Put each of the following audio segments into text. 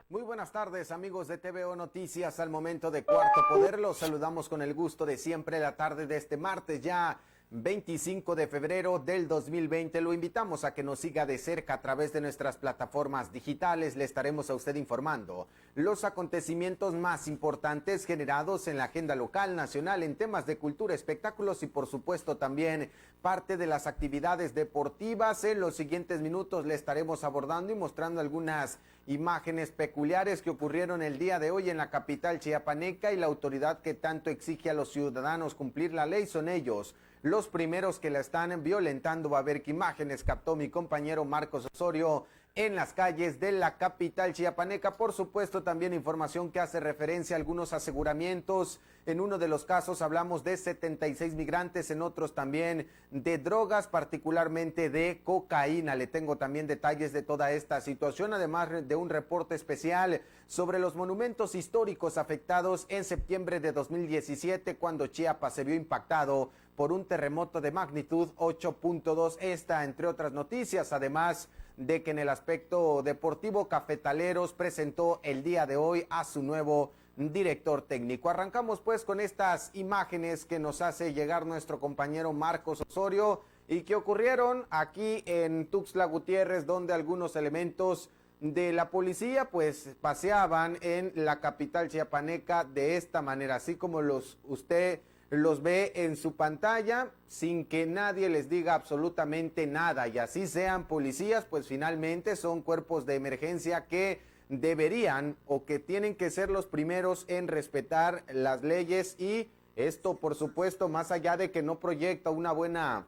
Muy buenas tardes, amigos de TVO Noticias. Al momento de Cuarto Poder, los saludamos con el gusto de siempre la tarde de este martes, ya 25 de febrero del 2020. Lo invitamos a que nos siga de cerca a través de nuestras plataformas digitales. Le estaremos a usted informando los acontecimientos más importantes generados en la agenda local, nacional, en temas de cultura, espectáculos y por supuesto también parte de las actividades deportivas. En los siguientes minutos le estaremos abordando y mostrando algunas imágenes peculiares que ocurrieron el día de hoy en la capital chiapaneca, y la autoridad que tanto exige a los ciudadanos cumplir la ley son ellos los primeros que la están violentando. Va a ver qué imágenes captó mi compañero Marcos Osorio en las calles de la capital chiapaneca. Por supuesto, también información que hace referencia a algunos aseguramientos. En uno de los casos hablamos de 76 migrantes, en otros también de drogas, particularmente de cocaína. Le tengo también detalles de toda esta situación, además de un reporte especial sobre los monumentos históricos afectados en septiembre de 2017, cuando Chiapas se vio impactado por un terremoto de magnitud 8.2. Esta, entre otras noticias, además de que en el aspecto deportivo, Cafetaleros presentó el día de hoy a su nuevo director técnico. Arrancamos pues con estas imágenes que nos hace llegar nuestro compañero Marcos Osorio y que ocurrieron aquí en Tuxtla Gutiérrez, donde algunos elementos de la policía pues paseaban en la capital chiapaneca de esta manera, así como usted los ve en su pantalla, sin que nadie les diga absolutamente nada. Y así sean policías, pues finalmente son cuerpos de emergencia que deberían o que tienen que ser los primeros en respetar las leyes, y esto por supuesto, más allá de que no proyecta una buena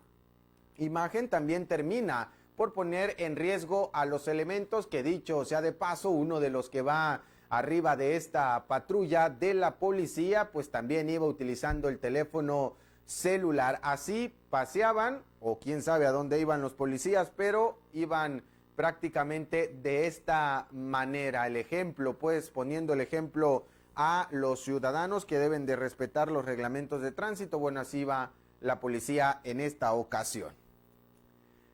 imagen, también termina por poner en riesgo a los elementos que, dicho sea de paso, uno de los que va arriba de esta patrulla de la policía pues también iba utilizando el teléfono celular. Así paseaban, o quién sabe a dónde iban los policías, pero iban prácticamente de esta manera. El ejemplo, pues poniendo el ejemplo a los ciudadanos que deben de respetar los reglamentos de tránsito. Bueno, así va la policía en esta ocasión.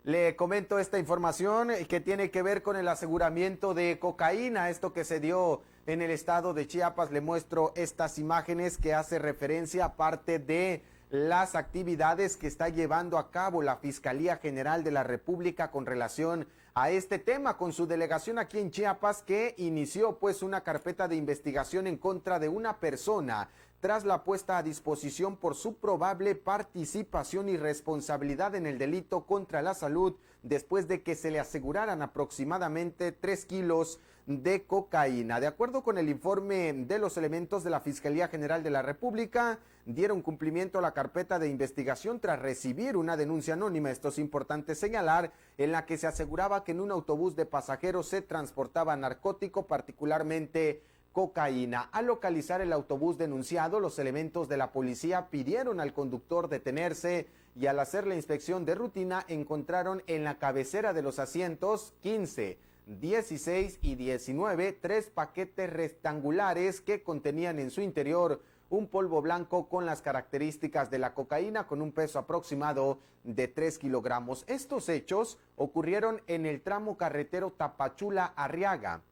Le comento esta información que tiene que ver con el aseguramiento de cocaína, esto que se dio en el estado de Chiapas. Le muestro estas imágenes que hace referencia a parte de las actividades que está llevando a cabo la Fiscalía General de la República con relación a este tema, con su delegación aquí en Chiapas, que inició pues una carpeta de investigación en contra de una persona tras la puesta a disposición por su probable participación y responsabilidad en el delito contra la salud, después de que se le aseguraran aproximadamente 3 kilos de cocaína. De acuerdo con el informe de los elementos de la Fiscalía General de la República, dieron cumplimiento a la carpeta de investigación tras recibir una denuncia anónima, esto es importante señalar, en la que se aseguraba que en un autobús de pasajeros se transportaba narcótico, particularmente cocaína. Al localizar el autobús denunciado, los elementos de la policía pidieron al conductor detenerse, y al hacer la inspección de rutina encontraron en la cabecera de los asientos 15, 16 y 19 3 paquetes rectangulares que contenían en su interior un polvo blanco con las características de la cocaína, con un peso aproximado de 3 kilogramos. Estos hechos ocurrieron en el tramo carretero Tapachula-Arriaga,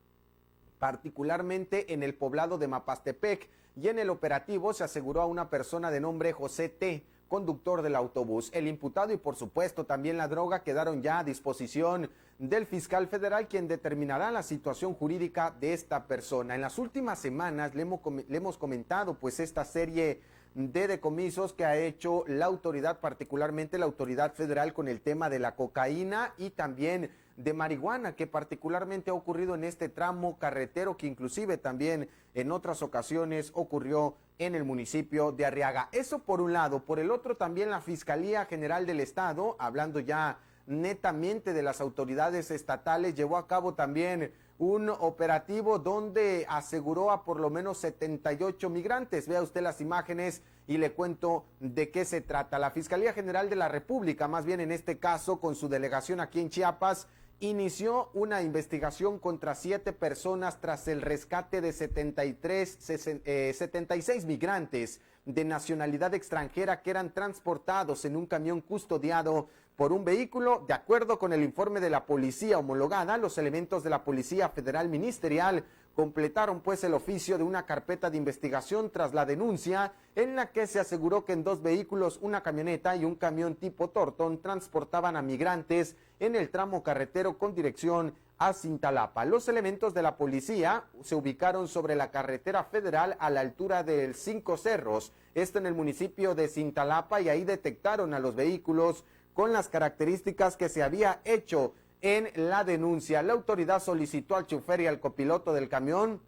particularmente en el poblado de Mapastepec, y en el operativo se aseguró a una persona de nombre José T., conductor del autobús. El imputado y por supuesto también la droga quedaron ya a disposición del fiscal federal, quien determinará la situación jurídica de esta persona. En las últimas semanas le hemos comentado pues esta serie de decomisos que ha hecho la autoridad, particularmente la autoridad federal, con el tema de la cocaína y también de marihuana que particularmente ha ocurrido en este tramo carretero, que inclusive también en otras ocasiones ocurrió en el municipio de Arriaga. Eso por un lado. Por el otro, también la Fiscalía General del Estado, hablando ya netamente de las autoridades estatales, llevó a cabo también un operativo donde aseguró a por lo menos 78 migrantes. Vea usted las imágenes y le cuento de qué se trata. La Fiscalía General de la República, más bien en este caso con su delegación aquí en Chiapas, inició una investigación contra 7 personas tras el rescate de 76 migrantes de nacionalidad extranjera que eran transportados en un camión custodiado por un vehículo. De acuerdo con el informe de la policía homologada, los elementos de la Policía Federal Ministerial completaron pues el oficio de una carpeta de investigación tras la denuncia en la que se aseguró que en 2 vehículos, una camioneta y un camión tipo Tortón, transportaban a migrantes en el tramo carretero con dirección a Cintalapa. Los elementos de la policía se ubicaron sobre la carretera federal a la altura del Cinco Cerros, esto en el municipio de Cintalapa, y ahí detectaron a los vehículos con las características que se había hecho en la denuncia. La autoridad solicitó al chofer y al copiloto del camión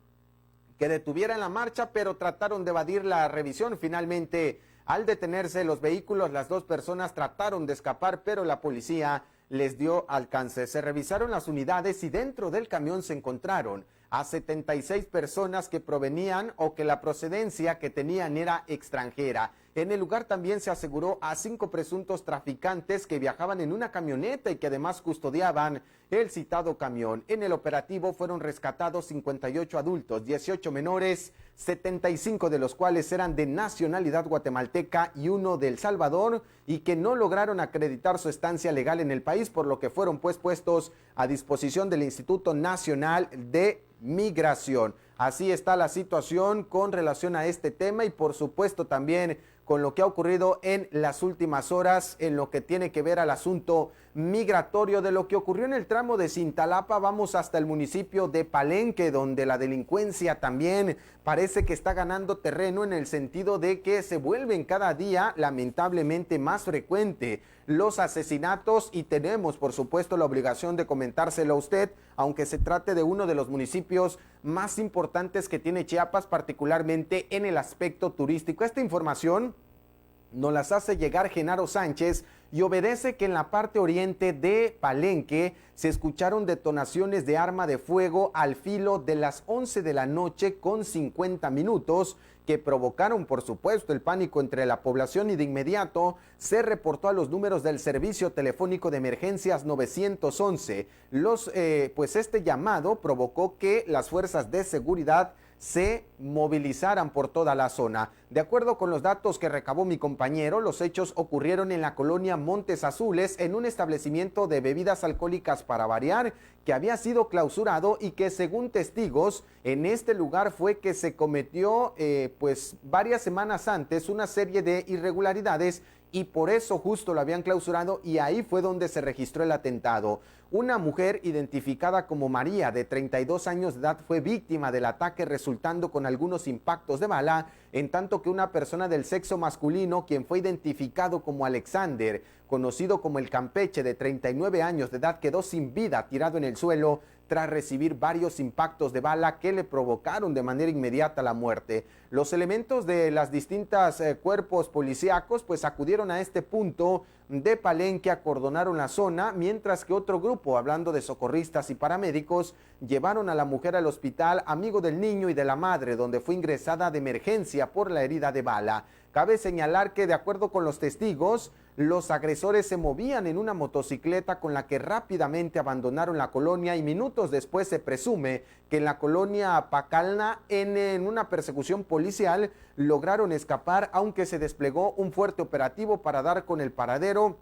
que detuvieran la marcha, pero trataron de evadir la revisión. Finalmente, al detenerse los vehículos, las 2 personas trataron de escapar, pero la policía les dio alcance. Se revisaron las unidades y dentro del camión se encontraron a 76 personas que provenían o que la procedencia que tenían era extranjera. En el lugar también se aseguró a 5 presuntos traficantes que viajaban en una camioneta y que además custodiaban el citado camión. En el operativo fueron rescatados 58 adultos, 18 menores, 75 de los cuales eran de nacionalidad guatemalteca y 1 de El Salvador, y que no lograron acreditar su estancia legal en el país, por lo que fueron pues puestos a disposición del Instituto Nacional de Migración. Así está la situación con relación a este tema y por supuesto también con lo que ha ocurrido en las últimas horas en lo que tiene que ver al asunto migratorio. De lo que ocurrió en el tramo de Cintalapa, vamos hasta el municipio de Palenque, donde la delincuencia también parece que está ganando terreno, en el sentido de que se vuelven cada día lamentablemente más frecuente los asesinatos, y tenemos por supuesto la obligación de comentárselo a usted, aunque se trate de uno de los municipios más importantes que tiene Chiapas, particularmente en el aspecto turístico. Esta información nos las hace llegar Genaro Sánchez y obedece que en la parte oriente de Palenque se escucharon detonaciones de arma de fuego al filo de las 11 de la noche con 50 minutos que provocaron por supuesto el pánico entre la población, y de inmediato se reportó a los números del servicio telefónico de emergencias 911. Pues este llamado provocó que las fuerzas de seguridad se movilizaran por toda la zona. De acuerdo con los datos que recabó mi compañero, los hechos ocurrieron en la colonia Montes Azules, en un establecimiento de bebidas alcohólicas para variar, que había sido clausurado, y que según testigos, en este lugar fue que se cometió pues varias semanas antes una serie de irregularidades, y por eso justo lo habían clausurado, y ahí fue donde se registró el atentado. Una mujer identificada como María, de 32 años de edad, fue víctima del ataque, resultando con algunos impactos de bala, en tanto que una persona del sexo masculino, quien fue identificado como Alexander, conocido como el Campeche, de 39 años de edad, quedó sin vida tirado en el suelo tras recibir varios impactos de bala que le provocaron de manera inmediata la muerte. Los elementos de las distintas cuerpos policíacos pues acudieron a este punto de Palenque, acordonaron la zona, mientras que otro grupo, hablando de socorristas y paramédicos, llevaron a la mujer al hospital Amigo del Niño y de la Madre, donde fue ingresada de emergencia por la herida de bala. Cabe señalar que, de acuerdo con los testigos, los agresores se movían en una motocicleta con la que rápidamente abandonaron la colonia, y minutos después se presume que en la colonia Pacalna, en una persecución policial, lograron escapar, aunque se desplegó un fuerte operativo para dar con el paradero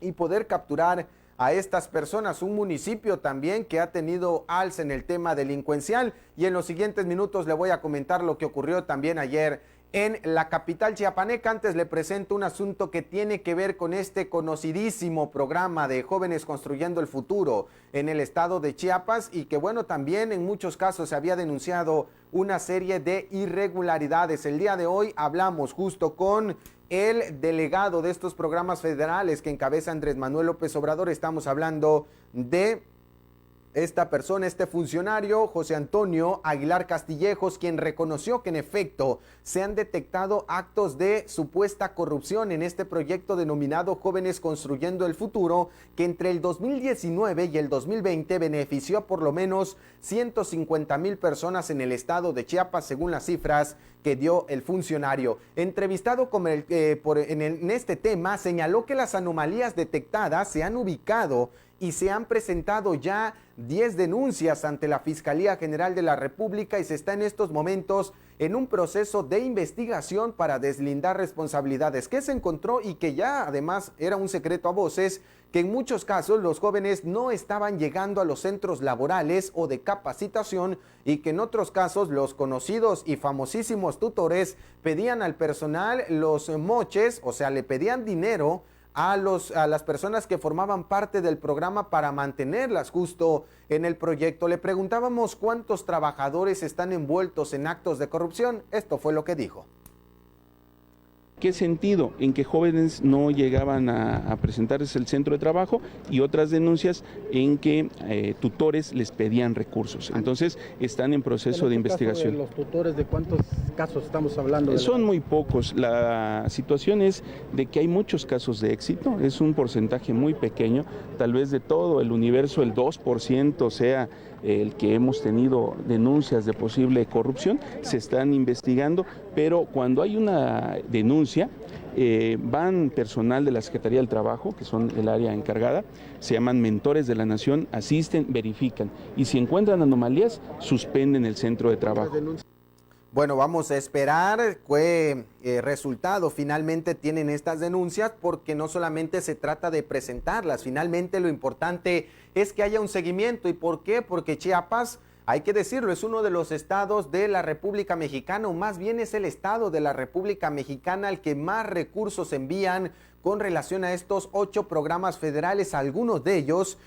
y poder capturar a estas personas. Un municipio también que ha tenido alza en el tema delincuencial, y en los siguientes minutos le voy a comentar lo que ocurrió también ayer en la capital chiapaneca. Antes le presento un asunto que tiene que ver con este conocidísimo programa de Jóvenes Construyendo el Futuro en el estado de Chiapas y que bueno, también en muchos casos se había denunciado una serie de irregularidades. El día de hoy hablamos justo con el delegado de estos programas federales que encabeza Andrés Manuel López Obrador. Estamos hablando de esta persona, este funcionario, José Antonio Aguilar Castillejos, quien reconoció que en efecto se han detectado actos de supuesta corrupción en este proyecto denominado Jóvenes Construyendo el Futuro, que entre el 2019 y el 2020 benefició a por lo menos 150,000 personas en el estado de Chiapas, según las cifras que dio el funcionario. Entrevistado en este tema, señaló que las anomalías detectadas se han ubicado y se han presentado ya 10 denuncias ante la Fiscalía General de la República y se está en estos momentos en un proceso de investigación para deslindar responsabilidades que se encontró y que ya además era un secreto a voces, que en muchos casos los jóvenes no estaban llegando a los centros laborales o de capacitación y que en otros casos los conocidos y famosísimos tutores pedían al personal los moches, o sea, le pedían dinero a las personas que formaban parte del programa para mantenerlas justo en el proyecto. Le preguntábamos cuántos trabajadores están envueltos en actos de corrupción. Esto fue lo que dijo. ¿Qué sentido? En que jóvenes no llegaban a presentarse el centro de trabajo y otras denuncias en que tutores les pedían recursos. Entonces están en proceso de investigación. ¿Los tutores de cuántos casos estamos hablando? Son muy pocos. La situación es de que hay muchos casos de éxito, es un porcentaje muy pequeño, tal vez de todo el universo el 2% sea el que hemos tenido denuncias de posible corrupción, se están investigando, pero cuando hay una denuncia, van personal de la Secretaría del Trabajo, que son el área encargada, se llaman mentores de la nación, asisten, verifican, y si encuentran anomalías, suspenden el centro de trabajo. Bueno, vamos a esperar qué resultado finalmente tienen estas denuncias, porque no solamente se trata de presentarlas, finalmente lo importante es que haya un seguimiento. ¿Y por qué? Porque Chiapas, hay que decirlo, es uno de los estados de la República Mexicana, o más bien es el estado de la República Mexicana al que más recursos envían con relación a estos 8 programas federales, algunos de ellos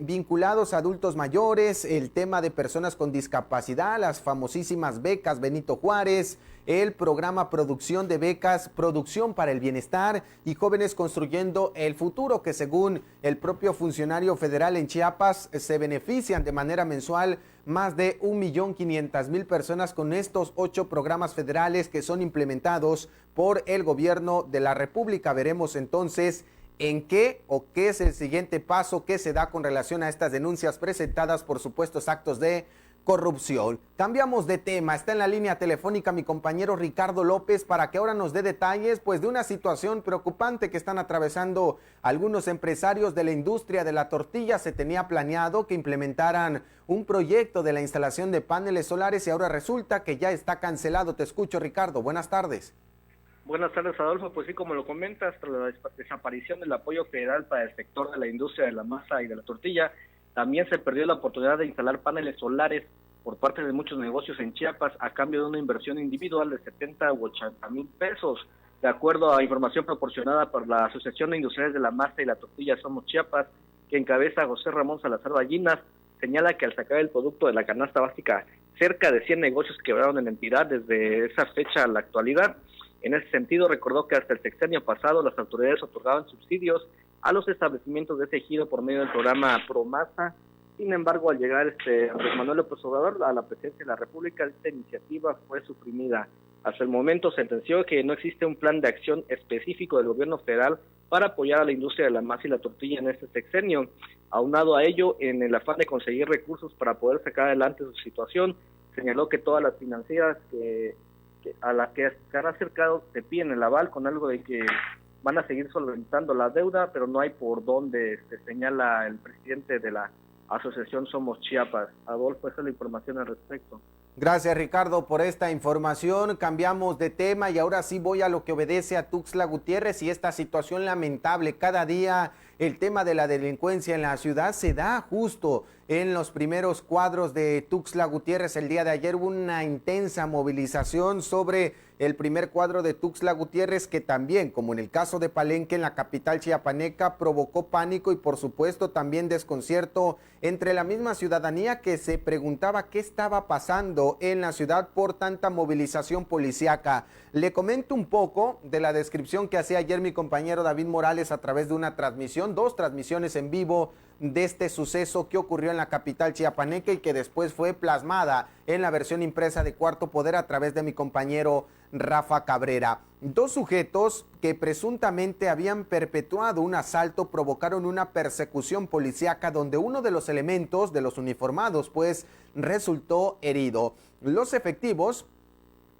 vinculados a adultos mayores, el tema de personas con discapacidad, las famosísimas becas Benito Juárez, el programa Producción de Becas, Producción para el Bienestar y Jóvenes Construyendo el Futuro, que según el propio funcionario federal en Chiapas se benefician de manera mensual más de 1,500,000 personas con estos 8 programas federales que son implementados por el gobierno de la República. Veremos entonces en qué o qué es el siguiente paso que se da con relación a estas denuncias presentadas por supuestos actos de corrupción. Cambiamos de tema, está en la línea telefónica mi compañero Ricardo López para que ahora nos dé detalles pues de una situación preocupante que están atravesando algunos empresarios de la industria de la tortilla. Se tenía planeado que implementaran un proyecto de la instalación de paneles solares y ahora resulta que ya está cancelado. Te escucho, Ricardo, buenas tardes. Buenas tardes, Adolfo. Pues sí, como lo comentas, tras la desaparición del apoyo federal para el sector de la industria de la masa y de la tortilla, también se perdió la oportunidad de instalar paneles solares por parte de muchos negocios en Chiapas a cambio de una inversión individual de 70 u 80 mil pesos. De acuerdo a información proporcionada por la Asociación de Industriales de la Masa y la Tortilla Somos Chiapas, que encabeza José Ramón Salazar Ballinas, señala que al sacar el producto de la canasta básica, cerca de 100 negocios quebraron en la entidad desde esa fecha a la actualidad. En ese sentido, recordó que hasta el sexenio pasado las autoridades otorgaban subsidios a los establecimientos de ese ejido por medio del programa Promasa. Sin embargo, al llegar Andrés Manuel López Obrador a la presidencia de la República, esta iniciativa fue suprimida. Hasta el momento sentenció que no existe un plan de acción específico del gobierno federal para apoyar a la industria de la masa y la tortilla en este sexenio. Aunado a ello, en el afán de conseguir recursos para poder sacar adelante su situación, señaló que todas las financieras a las que se han acercado te piden el aval con algo de que van a seguir solventando la deuda, pero no hay por dónde, se señala el presidente de la Asociación Somos Chiapas. Adolfo, esa es la información al respecto. Gracias, Ricardo, por esta información. Cambiamos de tema y ahora sí voy a lo que obedece a Tuxtla Gutiérrez y esta situación lamentable. Cada día el tema de la delincuencia en la ciudad se da justo en los primeros cuadros de Tuxtla Gutiérrez. El día de ayer hubo una intensa movilización sobre el primer cuadro de Tuxtla Gutiérrez, que también, como en el caso de Palenque, en la capital chiapaneca, provocó pánico y por supuesto también desconcierto entre la misma ciudadanía, que se preguntaba qué estaba pasando en la ciudad por tanta movilización policíaca. Le comento un poco de la descripción que hacía ayer mi compañero David Morales a través de una transmisión, 2 transmisiones en vivo de este suceso que ocurrió en la capital chiapaneca y que después fue plasmada en la versión impresa de Cuarto Poder a través de mi compañero Rafa Cabrera. 2 sujetos que presuntamente habían perpetuado un asalto provocaron una persecución policíaca donde uno de los elementos de los uniformados pues resultó herido. Los efectivos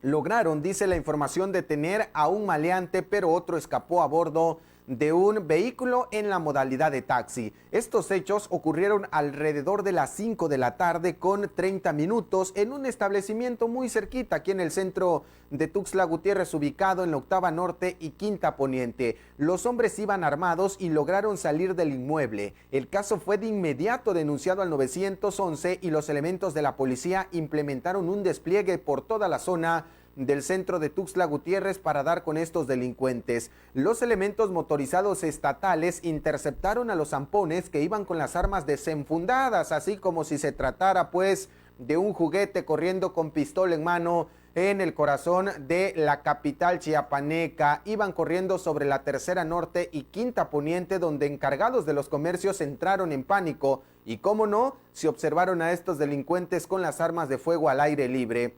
lograron, dice la información, detener a un maleante, pero otro escapó a bordo de un vehículo en la modalidad de taxi. Estos hechos ocurrieron alrededor de las 5 de la tarde con 30 minutos en un establecimiento muy cerquita aquí en el centro de Tuxtla Gutiérrez, ubicado en la Octava Norte y Quinta Poniente. Los hombres iban armados y lograron salir del inmueble. El caso fue de inmediato denunciado al 911 y los elementos de la policía implementaron un despliegue por toda la zona del centro de Tuxtla Gutiérrez para dar con estos delincuentes. Los elementos motorizados estatales interceptaron a los zampones que iban con las armas desenfundadas, así como si se tratara pues de un juguete, corriendo con pistola en mano en el corazón de la capital chiapaneca. Iban corriendo sobre la Tercera Norte y Quinta Poniente, donde encargados de los comercios entraron en pánico y, cómo no, se observaron a estos delincuentes con las armas de fuego al aire libre.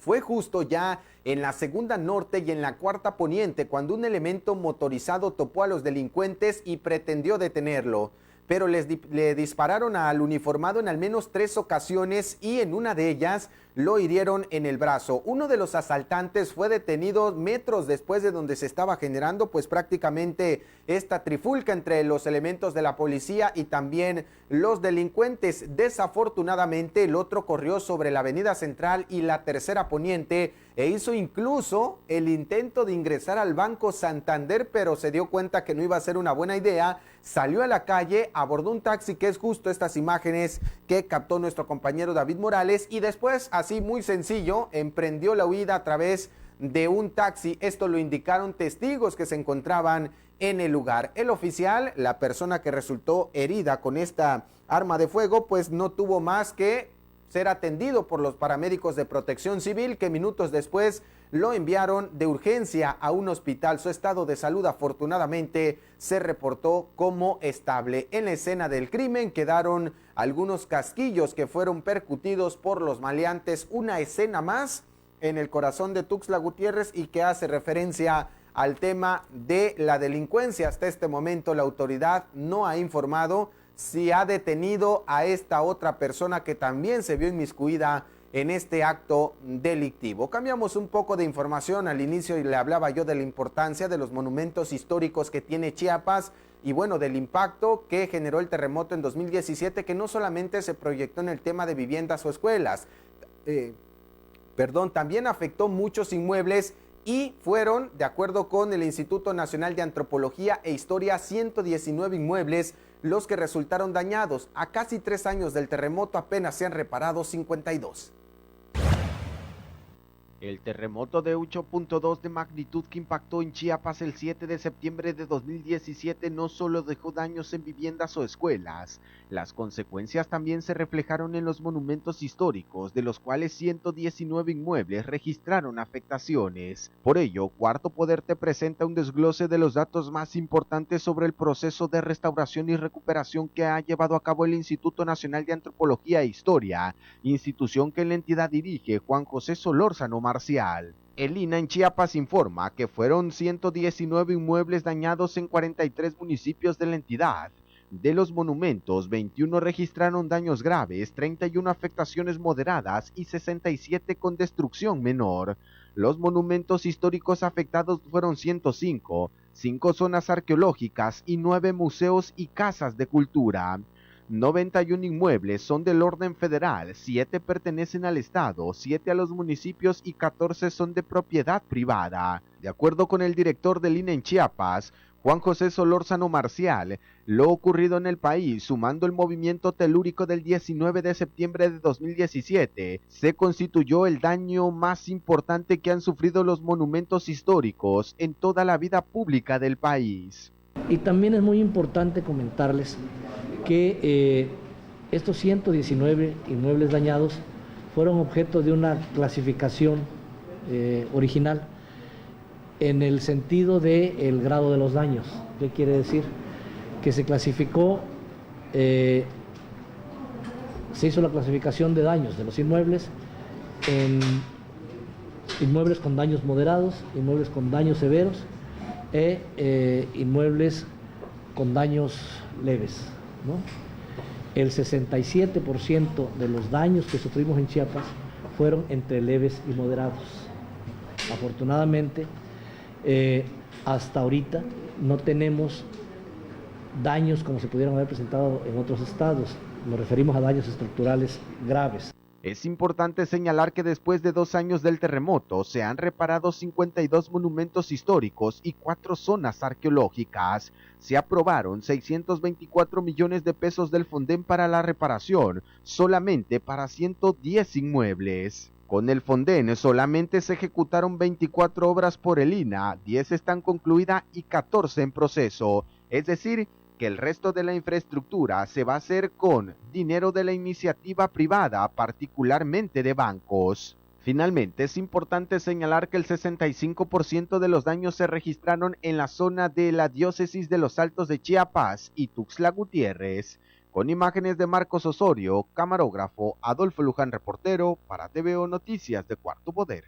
Fue justo ya en la Segunda Norte y en la Cuarta Poniente cuando un elemento motorizado topó a los delincuentes y pretendió detenerlo, pero le dispararon al uniformado en al menos 3 ocasiones y en una de ellas lo hirieron en el brazo. Uno de los asaltantes fue detenido metros después de donde se estaba generando pues prácticamente esta trifulca entre los elementos de la policía y también los delincuentes. Desafortunadamente el otro corrió sobre la Avenida Central y la Tercera Poniente e hizo incluso el intento de ingresar al Banco Santander, pero se dio cuenta que no iba a ser una buena idea. Salió a la calle, abordó un taxi, que es justo estas imágenes que captó nuestro compañero David Morales, y después, así muy sencillo, emprendió la huida a través de un taxi. Esto lo indicaron testigos que se encontraban en el lugar. El oficial, la persona que resultó herida con esta arma de fuego, pues no tuvo más que ser atendido por los paramédicos de Protección Civil, que minutos después lo enviaron de urgencia a un hospital. Su estado de salud afortunadamente se reportó como estable. En la escena del crimen quedaron algunos casquillos que fueron percutidos por los maleantes. Una escena más en el corazón de Tuxtla Gutiérrez y que hace referencia al tema de la delincuencia. Hasta este momento la autoridad no ha informado si ha detenido a esta otra persona que también se vio inmiscuida en este acto delictivo. Cambiamos un poco de información. Al inicio le hablaba yo de la importancia de los monumentos históricos que tiene Chiapas y bueno, del impacto que generó el terremoto en 2017, que no solamente se proyectó en el tema de viviendas o escuelas, también afectó muchos inmuebles y fueron, de acuerdo con el Instituto Nacional de Antropología e Historia, 119 inmuebles los que resultaron dañados. A casi 3 años del terremoto apenas se han reparado 52. El terremoto de 8.2 de magnitud que impactó en Chiapas el 7 de septiembre de 2017 no solo dejó daños en viviendas o escuelas, las consecuencias también se reflejaron en los monumentos históricos, de los cuales 119 inmuebles registraron afectaciones. Por ello, Cuarto Poder te presenta un desglose de los datos más importantes sobre el proceso de restauración y recuperación que ha llevado a cabo el Instituto Nacional de Antropología e Historia, institución que en la entidad dirige Juan José Solórzano Marcial. El INAH en Chiapas informa que fueron 119 inmuebles dañados en 43 municipios de la entidad. De los monumentos, 21 registraron daños graves, 31 afectaciones moderadas y 67 con destrucción menor. Los monumentos históricos afectados fueron 105, 5 zonas arqueológicas y 9 museos y casas de cultura. 91 inmuebles son del orden federal, 7 pertenecen al estado, 7 a los municipios y 14 son de propiedad privada. De acuerdo con el director del INAH en Chiapas, Juan José Solórzano Marcial, lo ocurrido en el país, sumando el movimiento telúrico del 19 de septiembre de 2017, se constituyó el daño más importante que han sufrido los monumentos históricos en toda la vida pública del país. Y también es muy importante comentarles que estos 119 inmuebles dañados fueron objeto de una clasificación original en el sentido del grado de los daños. ¿Qué quiere decir? Que se clasificó, se hizo la clasificación de daños de los inmuebles en inmuebles con daños moderados, inmuebles con daños severos inmuebles con daños leves, ¿no? El 67% de los daños que sufrimos en Chiapas fueron entre leves y moderados. Afortunadamente, hasta ahorita no tenemos daños como se pudieron haber presentado en otros estados. Nos referimos a daños estructurales graves. Es importante señalar que después de 2 años del terremoto se han reparado 52 monumentos históricos y 4 zonas arqueológicas. Se aprobaron 624 millones de pesos del Fonden para la reparación, solamente para 110 inmuebles. Con el Fonden solamente se ejecutaron 24 obras por el INAH, 10 están concluidas y 14 en proceso, es decir, que el resto de la infraestructura se va a hacer con dinero de la iniciativa privada, particularmente de bancos. Finalmente, es importante señalar que el 65% de los daños se registraron en la zona de la diócesis de Los Altos de Chiapas y Tuxtla Gutiérrez. Con imágenes de Marcos Osorio, camarógrafo Adolfo Luján, reportero para TVO Noticias de Cuarto Poder.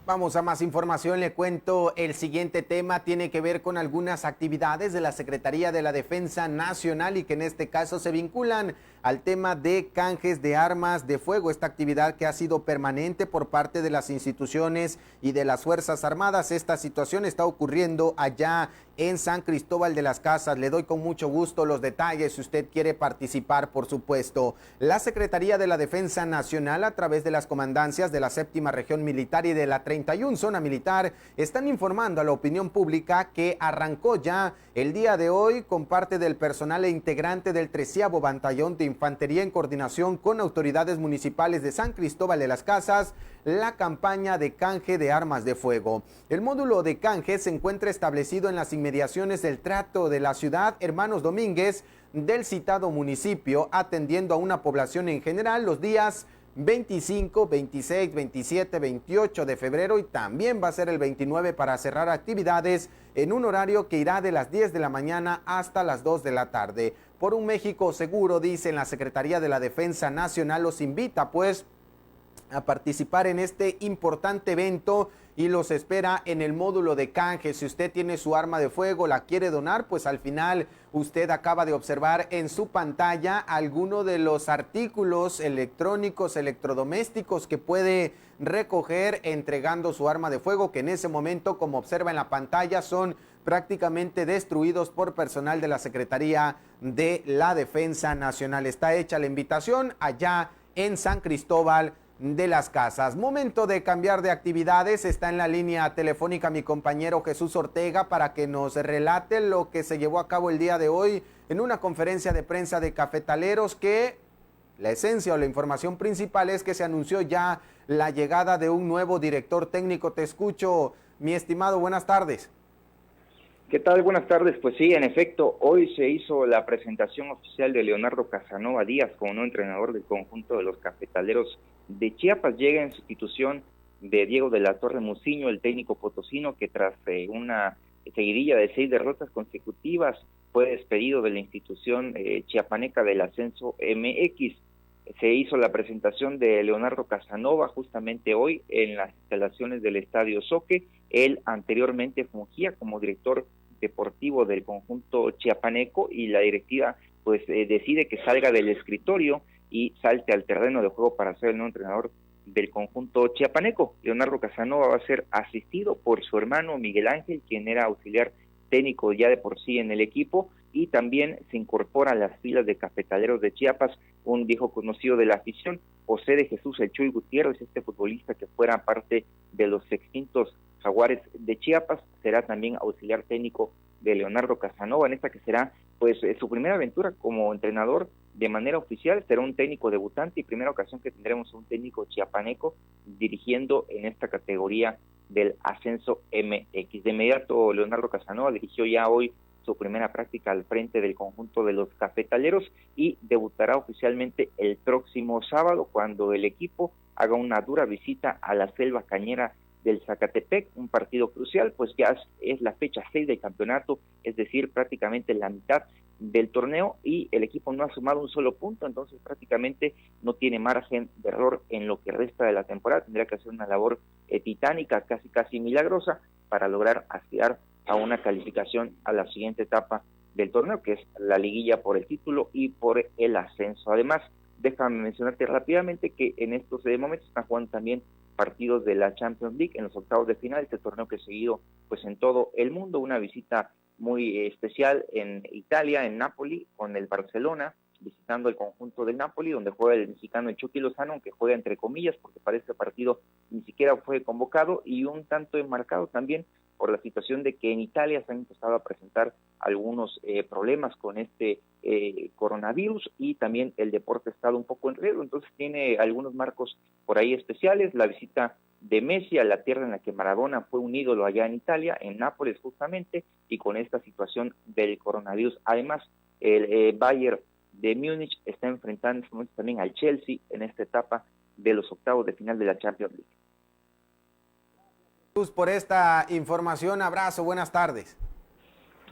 Vamos a más información, le cuento el siguiente tema, tiene que ver con algunas actividades de la Secretaría de la Defensa Nacional y que en este caso se vinculan al tema de canjes de armas de fuego, esta actividad que ha sido permanente por parte de las instituciones y de las Fuerzas Armadas. Esta situación está ocurriendo allá en San Cristóbal de las Casas. Le doy con mucho gusto los detalles si usted quiere participar, por supuesto. La Secretaría de la Defensa Nacional, a través de las comandancias de la 7ª Región Militar y de la 31 Zona Militar, están informando a la opinión pública que arrancó ya el día de hoy con parte del personal e integrante del 13º Batallón de Infantería en coordinación con autoridades municipales de San Cristóbal de las Casas, la campaña de canje de armas de fuego. El módulo de canje se encuentra establecido en las inmediaciones del Teatro de la Ciudad Hermanos Domínguez del citado municipio, atendiendo a una población en general los días 25, 26, 27, 28 de febrero y también va a ser el 29 para cerrar actividades en un horario que irá de las 10 de la mañana hasta las 2 de la tarde. Por un México seguro, dicen la Secretaría de la Defensa Nacional, los invita pues a participar en este importante evento y los espera en el módulo de canje. Si usted tiene su arma de fuego, la quiere donar, pues al final usted acaba de observar en su pantalla alguno de los artículos electrónicos, electrodomésticos que puede recoger entregando su arma de fuego, que en ese momento, como observa en la pantalla, son prácticamente destruidos por personal de la Secretaría de la Defensa Nacional. Está hecha la invitación allá en San Cristóbal de las Casas. Momento de cambiar de actividades. Está en la línea telefónica mi compañero Jesús Ortega para que nos relate lo que se llevó a cabo el día de hoy en una conferencia de prensa de cafetaleros, que la esencia o la información principal es que se anunció ya la llegada de un nuevo director técnico. Te escucho, mi estimado, buenas tardes. ¿Qué tal? Buenas tardes. Pues sí, en efecto, hoy se hizo la presentación oficial de Leonardo Casanova Díaz como nuevo entrenador del conjunto de los cafetaleros de Chiapas. Llega en sustitución de Diego de la Torre Muciño, el técnico potosino, que tras una seguidilla de 6 derrotas consecutivas fue despedido de la institución chiapaneca del ascenso MX. Se hizo la presentación de Leonardo Casanova justamente hoy en las instalaciones del Estadio Soque. Él anteriormente fungía como director deportivo del conjunto chiapaneco y la directiva pues decide que salga del escritorio y salte al terreno de juego para ser el nuevo entrenador del conjunto chiapaneco. Leonardo Casanova va a ser asistido por su hermano Miguel Ángel, quien era auxiliar técnico ya de por sí en el equipo, y también se incorpora a las filas de cafetaleros de Chiapas un viejo conocido de la afición, José de Jesús El Chuy Gutiérrez, este futbolista que fuera parte de los extintos Jaguares de Chiapas. Será también auxiliar técnico de Leonardo Casanova en esta que será pues su primera aventura como entrenador de manera oficial. Será un técnico debutante y primera ocasión que tendremos un técnico chiapaneco dirigiendo en esta categoría del ascenso MX. De inmediato Leonardo Casanova dirigió ya hoy su primera práctica al frente del conjunto de los cafetaleros y debutará oficialmente el próximo sábado cuando el equipo haga una dura visita a la selva cañera del Zacatepec, un partido crucial, pues ya es la fecha 6 del campeonato, es decir, prácticamente la mitad del torneo, y el equipo no ha sumado un solo punto, entonces prácticamente no tiene margen de error en lo que resta de la temporada. Tendría que hacer una labor titánica, casi milagrosa, para lograr aspirar a una calificación a la siguiente etapa del torneo, que es la liguilla por el título y por el ascenso. Además, déjame mencionarte rápidamente que en estos momentos están jugando también partidos de la Champions League en los octavos de final, este torneo que he seguido pues en todo el mundo, una visita muy especial en Italia, en Nápoli, con el Barcelona, visitando el conjunto del Nápoli, donde juega el mexicano Chucky Lozano, aunque juega entre comillas, porque para este partido ni siquiera fue convocado, y un tanto enmarcado también por la situación de que en Italia se han empezado a presentar algunos problemas con este coronavirus, y también el deporte ha estado un poco en riesgo, entonces tiene algunos marcos por ahí especiales. La visita de Messi a la tierra en la que Maradona fue un ídolo allá en Italia, en Nápoles justamente, y con esta situación del coronavirus. Además, el Bayern de Múnich está enfrentando en este momento también al Chelsea en esta etapa de los octavos de final de la Champions League. Por esta información, abrazo, buenas tardes.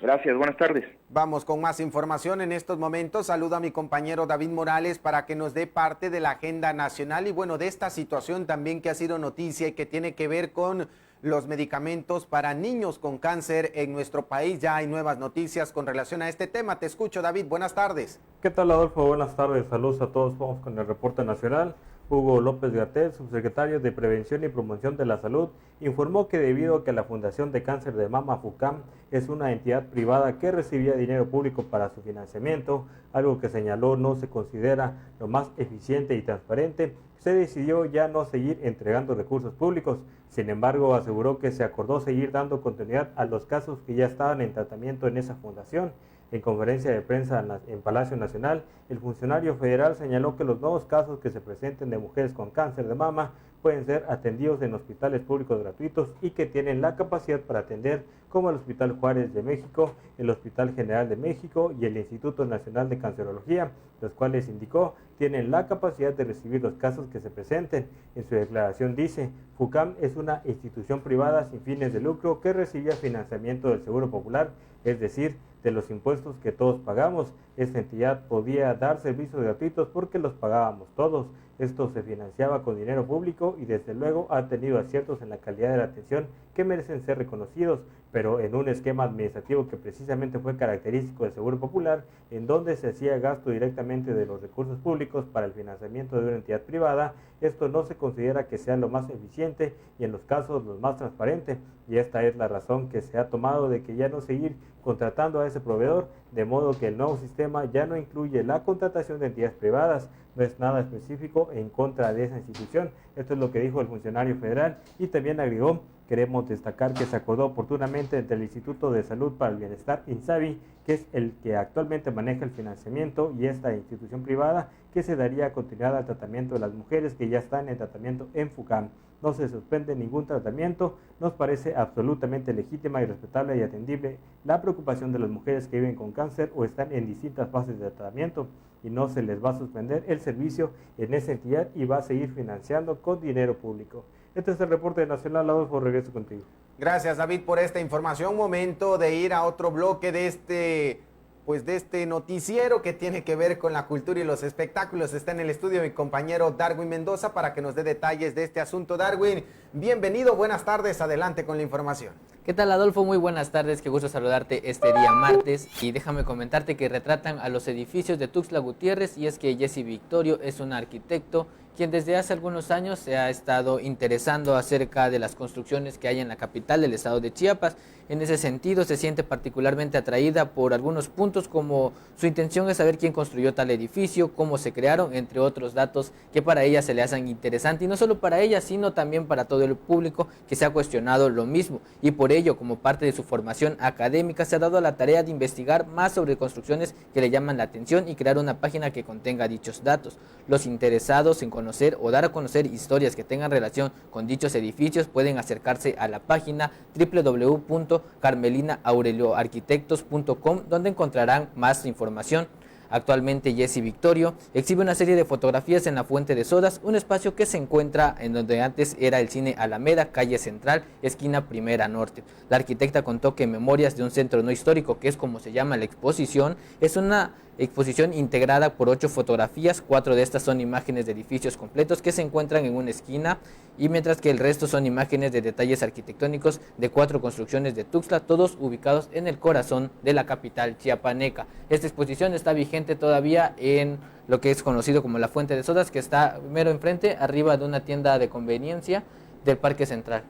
Gracias, buenas tardes. Vamos con más información en estos momentos. Saludo a mi compañero David Morales para que nos dé parte de la agenda nacional y bueno, de esta situación también que ha sido noticia y que tiene que ver con los medicamentos para niños con cáncer en nuestro país. Ya hay nuevas noticias con relación a este tema. Te escucho, David, buenas tardes. ¿Qué tal, Adolfo? Buenas tardes, saludos a todos. Vamos con el reporte nacional. Hugo López-Gatell, subsecretario de Prevención y Promoción de la Salud, informó que debido a que la Fundación de Cáncer de Mama FUCAM es una entidad privada que recibía dinero público para su financiamiento, algo que señaló no se considera lo más eficiente y transparente, se decidió ya no seguir entregando recursos públicos. Sin embargo, aseguró que se acordó seguir dando continuidad a los casos que ya estaban en tratamiento en esa fundación. En conferencia de prensa en Palacio Nacional, el funcionario federal señaló que los nuevos casos que se presenten de mujeres con cáncer de mama pueden ser atendidos en hospitales públicos gratuitos y que tienen la capacidad para atender, como el Hospital Juárez de México, el Hospital General de México y el Instituto Nacional de Cancerología, los cuales indicó tienen la capacidad de recibir los casos que se presenten. En su declaración dice, FUCAM es una institución privada sin fines de lucro que recibía financiamiento del Seguro Popular, es decir, de los impuestos que todos pagamos. Esta entidad podía dar servicios gratuitos porque los pagábamos todos. Esto se financiaba con dinero público y desde luego ha tenido aciertos en la calidad de la atención que merecen ser reconocidos, pero en un esquema administrativo que precisamente fue característico del Seguro Popular, en donde se hacía gasto directamente de los recursos públicos para el financiamiento de una entidad privada, esto no se considera que sea lo más eficiente y en los casos lo más transparente, y esta es la razón que se ha tomado de que ya no seguir contratando a ese proveedor, de modo que el nuevo sistema ya no incluye la contratación de entidades privadas, no es nada específico en contra de esa institución. Esto es lo que dijo el funcionario federal y también agregó, queremos destacar que se acordó oportunamente entre el Instituto de Salud para el Bienestar, INSABI, que es el que actualmente maneja el financiamiento, y esta institución privada, que se daría continuidad al tratamiento de las mujeres que ya están en tratamiento en FUCAM. No se suspende ningún tratamiento, nos parece absolutamente legítima y respetable y atendible la preocupación de las mujeres que viven con cáncer o están en distintas fases de tratamiento, y no se les va a suspender el servicio en esa entidad y va a seguir financiando con dinero público. Este es el reporte nacional. Adolfo, regreso contigo. Gracias, David, por esta información. Momento de ir a otro bloque de este noticiero que tiene que ver con la cultura y los espectáculos. Está en el estudio mi compañero Darwin Mendoza para que nos dé detalles de este asunto. Darwin, bienvenido, buenas tardes, adelante con la información. ¿Qué tal, Adolfo? Muy buenas tardes, qué gusto saludarte este día martes, y déjame comentarte que retratan a los edificios de Tuxtla Gutiérrez, y es que Jesse Victorio es un arquitecto quien desde hace algunos años se ha estado interesando acerca de las construcciones que hay en la capital del estado de Chiapas. En ese sentido, se siente particularmente atraída por algunos puntos, como su intención es saber quién construyó tal edificio, cómo se crearon, entre otros datos que para ella se le hacen interesantes, y no solo para ella, sino también para todo el público que se ha cuestionado lo mismo, y por ello, como parte de su formación académica, se ha dado a la tarea de investigar más sobre construcciones que le llaman la atención y crear una página que contenga dichos datos. Los interesados en conocer o dar a conocer historias que tengan relación con dichos edificios pueden acercarse a la página www.carmelinaaurelioarquitectos.com, donde encontrarán más información. Actualmente Jessy Victorio exhibe una serie de fotografías en la Fuente de Sodas, un espacio que se encuentra en donde antes era el Cine Alameda, calle Central, esquina Primera Norte. La arquitecta contó que Memorias de un Centro No Histórico, que es como se llama la exposición, es una exposición integrada por 8 fotografías, 4 de estas son imágenes de edificios completos que se encuentran en una esquina, y mientras que el resto son imágenes de detalles arquitectónicos de 4 construcciones de Tuxtla, todos ubicados en el corazón de la capital chiapaneca. Esta exposición está vigente todavía en lo que es conocido como la Fuente de Sodas, que está mero enfrente, arriba de una tienda de conveniencia del Parque Central.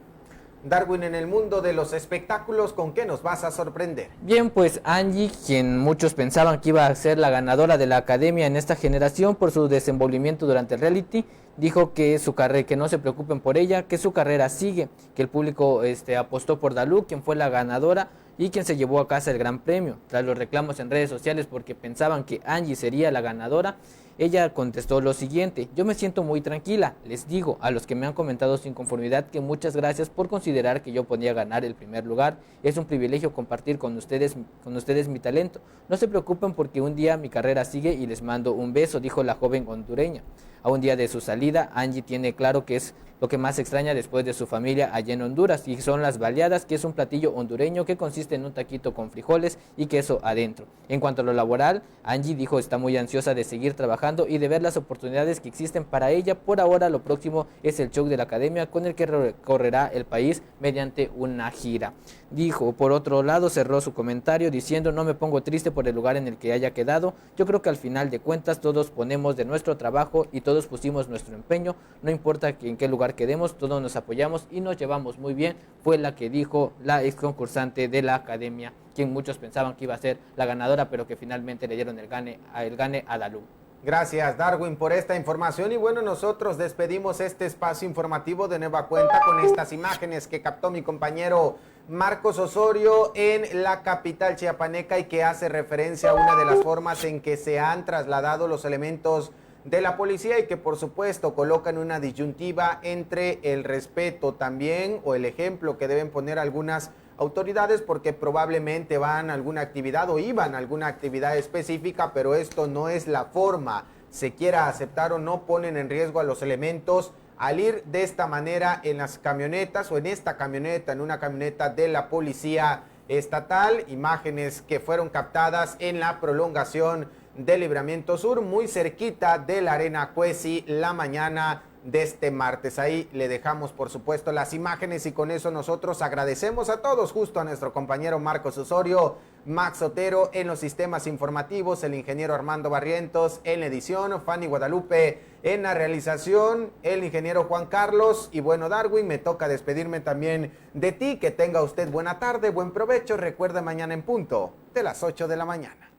Darwin, en el mundo de los espectáculos, ¿con qué nos vas a sorprender? Bien, pues Angie, quien muchos pensaban que iba a ser la ganadora de la academia en esta generación por su desenvolvimiento durante el reality, dijo que su carrera, que no se preocupen por ella, que su carrera sigue, que el público apostó por Dalú, quien fue la ganadora y quien se llevó a casa el gran premio. Tras los reclamos en redes sociales porque pensaban que Angie sería la ganadora, ella contestó lo siguiente: yo me siento muy tranquila, les digo a los que me han comentado su inconformidad que muchas gracias por considerar que yo podía ganar el primer lugar, es un privilegio compartir con ustedes mi talento, no se preocupen porque un día mi carrera sigue y les mando un beso, dijo la joven hondureña. A un día de su salida, Angie tiene claro que es lo que más extraña después de su familia allá en Honduras, y son las baleadas, que es un platillo hondureño que consiste en un taquito con frijoles y queso adentro. En cuanto a lo laboral, Angie dijo está muy ansiosa de seguir trabajando y de ver las oportunidades que existen para ella. Por ahora lo próximo es el show de la academia, con el que recorrerá el país mediante una gira. Dijo, por otro lado, cerró su comentario diciendo: no me pongo triste por el lugar en el que haya quedado, yo creo que al final de cuentas todos ponemos de nuestro trabajo y todos pusimos nuestro empeño, no importa en qué lugar quedemos, todos nos apoyamos y nos llevamos muy bien, fue la que dijo la ex concursante de la academia, quien muchos pensaban que iba a ser la ganadora, pero que finalmente le dieron el gane a Dalú. Gracias, Darwin, por esta información. Y bueno, nosotros despedimos este espacio informativo de nueva cuenta con estas imágenes que captó mi compañero Marcos Osorio en la capital chiapaneca, y que hace referencia a una de las formas en que se han trasladado los elementos de la policía, y que por supuesto colocan una disyuntiva entre el respeto también o el ejemplo que deben poner algunas autoridades, porque probablemente van a alguna actividad o iban a alguna actividad específica, pero esto no es la forma, se quiera aceptar o no, ponen en riesgo a los elementos al ir de esta manera en las camionetas o en esta camioneta, en una camioneta de la policía estatal. Imágenes que fueron captadas en la prolongación del Libramiento Sur, muy cerquita de la Arena Cuesi, la mañana de este martes. Ahí le dejamos por supuesto las imágenes, y con eso nosotros agradecemos a todos, justo a nuestro compañero Marcos Osorio, Max Otero en los sistemas informativos, el ingeniero Armando Barrientos en la edición, Fanny Guadalupe en la realización, el ingeniero Juan Carlos. Y bueno, Darwin, me toca despedirme también de ti. Que tenga usted buena tarde, buen provecho. Recuerde, mañana en punto de las 8 de la mañana.